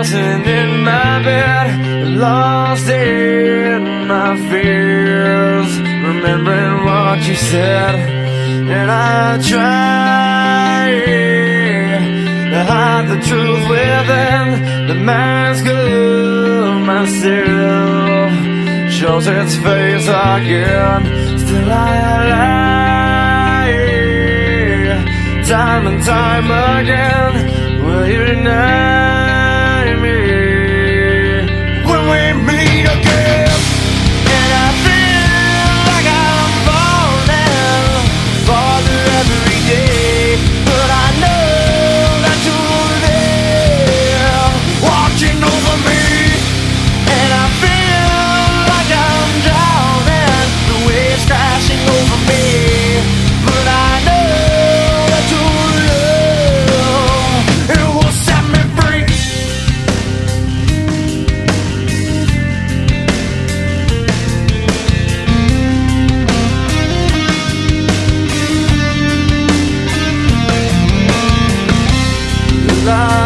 tossing in my bed, lost in my fears, remembering what you said. And I try to hide the truth within the mask of myself, shows its face again. Still I lie, time and time again. Will you deny me when we meet again? And I feel like I'm falling farther every day, but I know that you're there watching over me. And I feel like I'm drowning, the waves crashing over me, but I know that your love, it will set me free. Love